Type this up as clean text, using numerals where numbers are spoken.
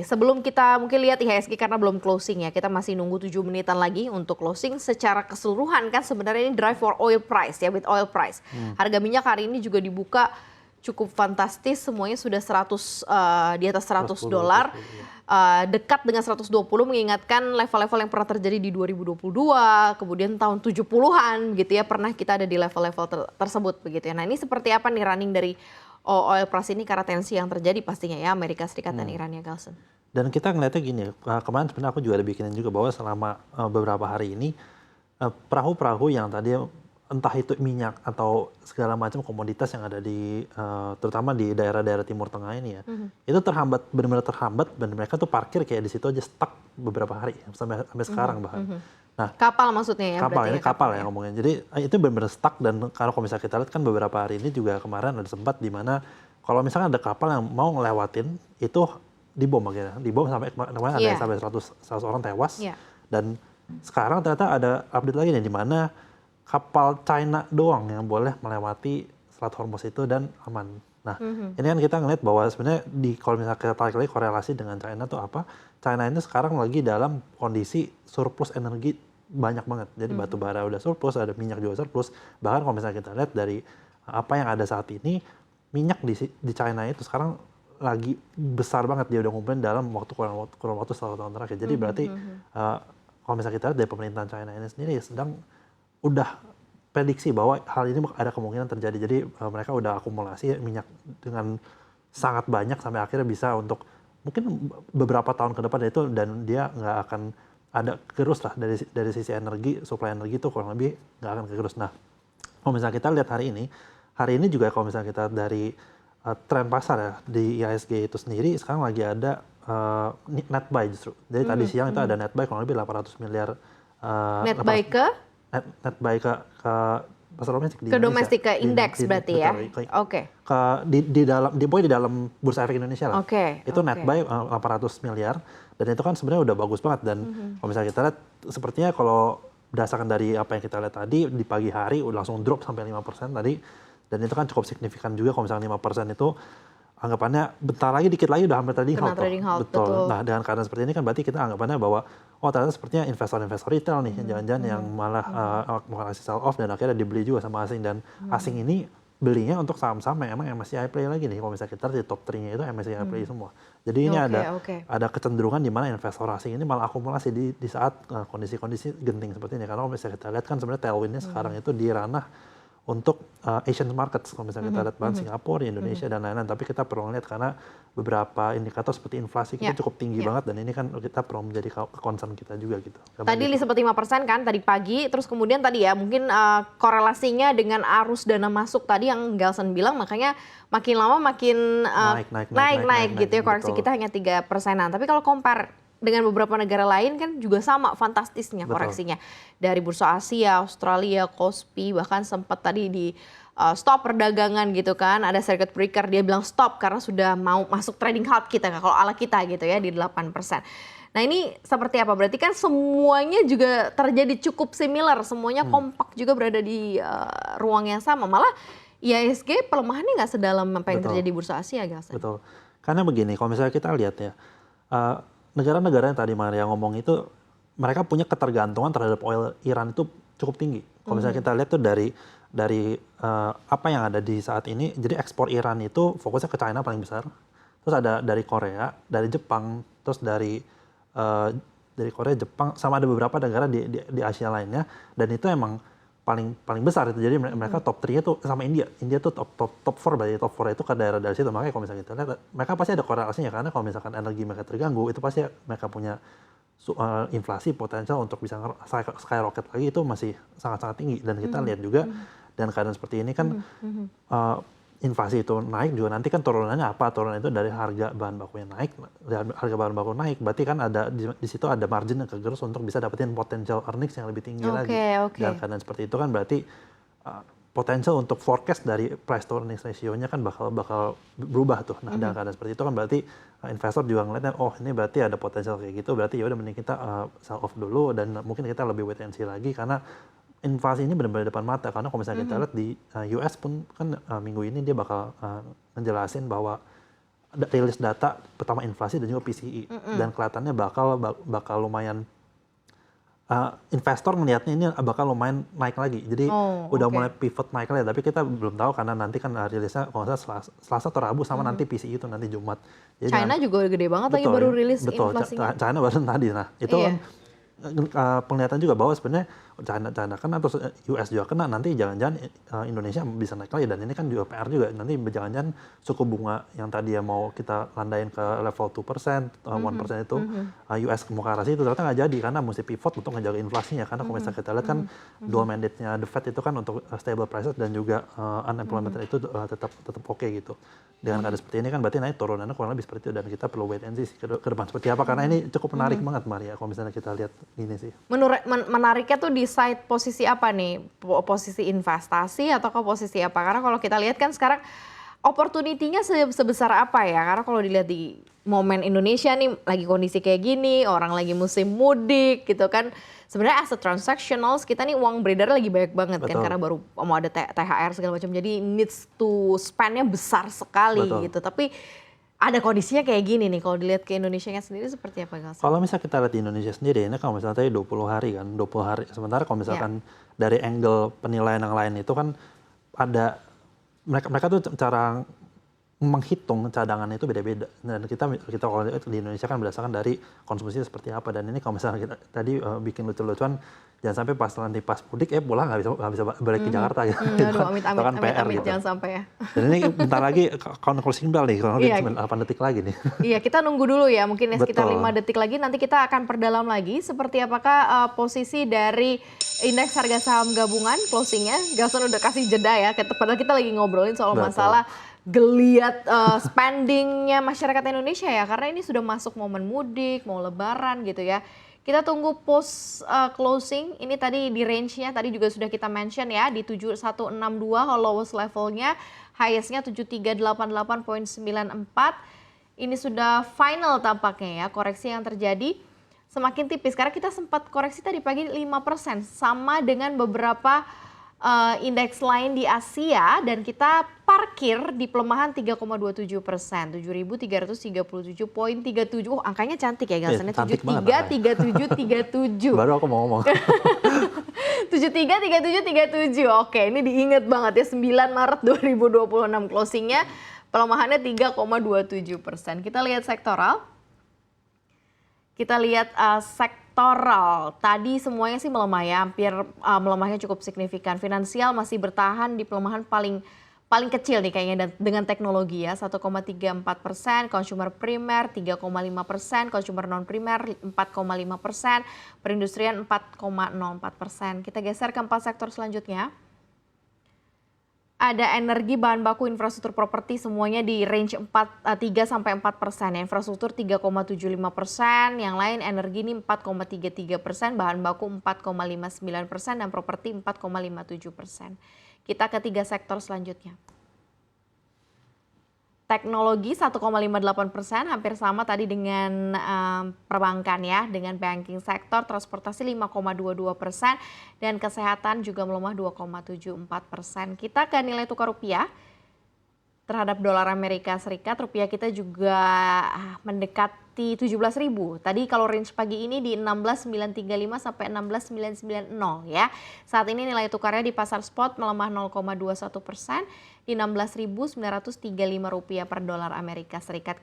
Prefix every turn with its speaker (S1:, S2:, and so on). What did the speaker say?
S1: Sebelum kita mungkin lihat IHSG karena belum closing ya, kita masih nunggu 7 menitan lagi untuk closing. Secara keseluruhan kan sebenarnya ini drive for oil price ya, with oil price. Harga minyak hari ini juga dibuka cukup fantastis, semuanya sudah di atas 100 dolar. Dekat dengan 120 mengingatkan level-level yang pernah terjadi di 2022, kemudian tahun 70-an gitu ya, pernah kita ada di level-level tersebut begitu ya. Nah, ini seperti apa nih running dari oil price ini karena tensi yang terjadi pastinya ya Amerika Serikat dan Iran ya, Galson.
S2: Dan kita ngeliatnya gini, kemarin sebenarnya aku juga ada bikinin juga bahwa selama beberapa hari ini perahu-perahu yang tadi entah itu minyak atau segala macam komoditas yang ada di terutama di daerah-daerah Timur Tengah ini ya, itu terhambat, benar-benar terhambat, dan mereka tuh parkir kayak di situ aja stuck beberapa hari sampai sekarang bahkan.
S1: Nah, kapal maksudnya ya?
S2: Kapal, ini kapal ya ngomongnya. Jadi itu benar-benar stuck, dan kalau misalnya kita lihat kan beberapa hari ini juga kemarin ada sempat di mana kalau misalnya ada kapal yang mau ngelewatin itu dibom akhirnya. Dibom sampai kemarin ada yang sampai 100 orang tewas. Dan sekarang ternyata ada update lagi nih di mana kapal China doang yang boleh melewati Selat Hormuz itu dan aman. Nah, ini kan kita ngeliat bahwa sebenarnya kalau misalnya kita tarik lagi korelasi dengan China tuh apa? China ini sekarang lagi dalam kondisi surplus energi banyak banget. Jadi batu bara udah surplus, ada minyak juga surplus. Bahkan kalau misalnya kita lihat dari apa yang ada saat ini, minyak di China itu sekarang lagi besar banget, dia udah ngumpulin dalam kurang waktu 1 tahun terakhir. Jadi berarti kalau misalnya kita lihat dari pemerintahan China ini sendiri sedang udah prediksi bahwa hal ini ada kemungkinan terjadi. Jadi mereka udah akumulasi minyak dengan sangat banyak sampai akhirnya bisa untuk mungkin beberapa tahun ke depan itu, dan dia nggak akan ada kegerus lah dari sisi energi, suplai energi itu kurang lebih nggak akan kegerus. Nah, kalau misalnya kita lihat hari ini juga kalau misalnya kita dari tren pasar ya di IHSG itu sendiri sekarang lagi ada net buy justru. Jadi tadi siang itu ada net buy kurang lebih 800 miliar.
S1: Net buy ke?
S2: Net buy ke pasar domestik di
S1: ke
S2: Indonesia.
S1: domestik, ke indeks berarti ya? Oke.
S2: Di dalam Bursa Efek Indonesia lah. Itu net buy 800 miliar. Dan itu kan sebenarnya udah bagus banget. Dan kalau misalnya kita lihat, sepertinya kalau berdasarkan dari apa yang kita lihat tadi, di pagi hari udah langsung drop sampai 5% tadi. Dan itu kan cukup signifikan juga kalau misalnya 5% itu, anggapannya bentar lagi, dikit lagi udah hampir trading halt. Betul. Nah, dengan keadaan seperti ini kan berarti kita anggapannya bahwa, oh ternyata sepertinya investor-investor retail nih, jangan-jangan yang malah mau kasih sell off dan akhirnya dibeli juga sama asing. Dan asing ini belinya untuk saham-saham yang emang MSCI Play lagi nih. Kalau misalnya kita lihat di top 3-nya itu MSCI Play semua. Jadi ini ada kecenderungan di mana investor asing ini malah akumulasi di saat kondisi-kondisi genting seperti ini. Karena kalau misalnya kita lihat kan sebenarnya tailwind-nya sekarang itu di ranah untuk Asian markets, kalau misalnya kita lihat bahan Singapura, Indonesia dan lain-lain. Tapi kita perlu lihat karena beberapa indikator seperti inflasi kita cukup tinggi banget, dan ini kan kita perlu menjadi concern kita juga gitu.
S1: Tadi seperti 5% kan tadi pagi, terus kemudian tadi ya mungkin korelasinya dengan arus dana masuk tadi yang Galson bilang, makanya makin lama makin naik gitu ya, koreksi kita hanya 3%-an. Tapi kalau compare dengan beberapa negara lain kan juga sama fantastisnya koreksinya. Dari bursa Asia, Australia, Kospi, bahkan sempat tadi di stop perdagangan gitu kan. Ada circuit breaker, dia bilang stop karena sudah mau masuk trading halt kita, kalau ala kita gitu ya, di 8%. Nah ini seperti apa? Berarti kan semuanya juga terjadi cukup similar, semuanya kompak juga berada di ruang yang sama. Malah IHSG pelemahannya nggak sedalam apa yang terjadi di bursa Asia, Galson.
S2: Betul. Karena begini, kalau misalnya kita lihat ya, negara-negara yang tadi Maria ngomong itu, mereka punya ketergantungan terhadap oil Iran itu cukup tinggi. Kalau misalnya kita lihat tuh dari apa yang ada di saat ini, jadi ekspor Iran itu fokusnya ke China paling besar. Terus ada dari Korea, dari Jepang, terus dari Korea, Jepang, sama ada beberapa negara di Asia lainnya. Dan itu emang paling besar itu. Jadi mereka top 3-nya tuh sama India. India tuh top 4, berarti top 4 itu ke daerah dari situ. Makanya kalau misalnya kita lihat, mereka pasti ada korelasinya, karena kalau misalkan energi mereka terganggu, itu pasti mereka punya inflasi potensial untuk bisa skyrocket lagi, itu masih sangat-sangat tinggi. Dan kita lihat juga, dan keadaan seperti ini kan inflasi itu naik juga, nanti kan turunannya apa? Turunan itu dari harga bahan bakunya naik, harga bahan baku naik, berarti kan ada di situ ada margin yang kegerus untuk bisa dapetin potential earnings yang lebih tinggi lagi. Dan keadaan seperti itu kan berarti potensial untuk forecast dari price to earnings ratio-nya kan bakal berubah tuh. Nah, dengan keadaan seperti itu kan berarti investor juga ngeliatnya, oh ini berarti ada potensial kayak gitu, berarti ya udah mending kita sell off dulu, dan mungkin kita lebih wait and see lagi, karena inflasi ini benar-benar depan mata. Karena kalau misalnya kita lihat di US pun kan minggu ini dia bakal ngejelasin bahwa rilis data pertama inflasi dan juga PCE dan kelihatannya bakal lumayan investor melihatnya ini bakal lumayan naik lagi. Jadi udah mulai pivot naik lagi, tapi kita belum tahu karena nanti kan rilisnya kalau nggak salah Selasa atau Rabu sama nanti PCE itu nanti Jumat.
S1: Jadi China juga gede banget lagi baru rilis inflasinya.
S2: Betul, China baru tadi. Nah, itu kan penglihatan juga bahwa sebenarnya China kena atau US juga kena, nanti jangan-jangan Indonesia bisa naik lagi, dan ini kan juga PR juga, nanti jangan-jangan suku bunga yang tadi ya mau kita landain ke level 2%, 1% itu US mau ke arah situ, ternyata nggak jadi karena mesti pivot untuk ngejaga inflasinya, karena kalau misalnya kita lihat kan dual mandate-nya The Fed itu kan untuk stable prices dan juga unemployment itu tetap oke gitu. Dengan keadaan seperti ini kan berarti naik turunannya kurang lebih seperti itu, dan kita perlu wait and see ke depan seperti apa, karena ini cukup menarik banget Maria kalau misalnya kita lihat ini sih.
S1: Menariknya tuh di side posisi apa nih? Posisi investasi atau ke posisi apa? Karena kalau kita lihat kan sekarang opportunity-nya sebesar apa ya? Karena kalau dilihat di momen Indonesia nih lagi kondisi kayak gini, orang lagi musim mudik gitu kan. Sebenarnya as a transactionals kita nih uang beredar lagi banyak banget kan, karena baru mau ada THR segala macam. Jadi needs to spend-nya besar sekali gitu. Tapi ada kondisinya kayak gini nih, kalau dilihat ke Indonesianya sendiri seperti apa Galsen?
S2: Kalau misalnya kita lihat di Indonesia sendiri, ini kalau misalnya tadi 20 hari kan, 20 hari. Sementara kalau misalkan dari angle penilaian yang lain itu kan ada, mereka tuh cara menghitung cadangan itu beda-beda. Dan kita kalau di Indonesia kan berdasarkan dari konsumsi seperti apa. Dan ini kalau misalnya kita tadi bikin lucu-lucuan, jangan sampai nanti pas mudik pulang nggak bisa balik ke Jakarta gitu.
S1: Aduh, amit,
S2: gitu.
S1: Jangan sampai ya.
S2: Dan ini bentar lagi count closing bell nih, kurang lebih 8 detik lagi nih.
S1: Iya, kita nunggu dulu ya, mungkin sekitar 5 detik lagi, nanti kita akan perdalam lagi seperti apakah posisi dari indeks harga saham gabungan closingnya. Galsen udah kasih jeda ya, padahal kita lagi ngobrolin soal masalah geliat spendingnya masyarakat Indonesia ya, karena ini sudah masuk momen mudik, mau lebaran gitu ya. Kita tunggu post closing, ini tadi di range-nya tadi juga sudah kita mention ya, di 7162 lowest levelnya, highest-nya 7388.94. Ini sudah final tampaknya ya, koreksi yang terjadi semakin tipis, karena kita sempat koreksi tadi pagi 5%, sama dengan beberapa indeks lain di Asia, dan kita parkir di pelemahan 3,27%, 7.337,37. Angkanya cantik ya Galsen, 733737.
S2: Baru aku mau ngomong.
S1: 733737. Oke, ini diingat banget ya, 9 Maret 2026 closingnya, pelemahannya 3,27%. Kita lihat sektoral. Kita lihat sektoral, tadi semuanya sih melemah ya, hampir melemahnya cukup signifikan. Finansial masih bertahan di pelemahan paling kecil nih kayaknya, dan dengan teknologi ya 1,34%, consumer primer 3,5%, consumer non primer 4,5%, perindustrian 4,04%. Kita geser ke 4 sektor selanjutnya. Ada energi, bahan baku, infrastruktur, properti, semuanya di range 3-4% ya. Infrastruktur 3,75%, yang lain energi ini 4,33%, bahan baku 4,59%, dan properti 4,57%. Kita ke 3 sektor selanjutnya. Teknologi 1,58%, hampir sama tadi dengan perbankan ya, dengan banking sektor. Transportasi 5,22%, dan kesehatan juga melemah 2,74%. Kita ke nilai tukar rupiah terhadap dolar Amerika Serikat. Rupiah kita juga mendekati 17.000. Tadi kalau range pagi ini di 16.935 sampai 16.990 ya. Saat ini nilai tukarnya di pasar spot melemah 0,21%, di 16.935 rupiah per dolar Amerika Serikat.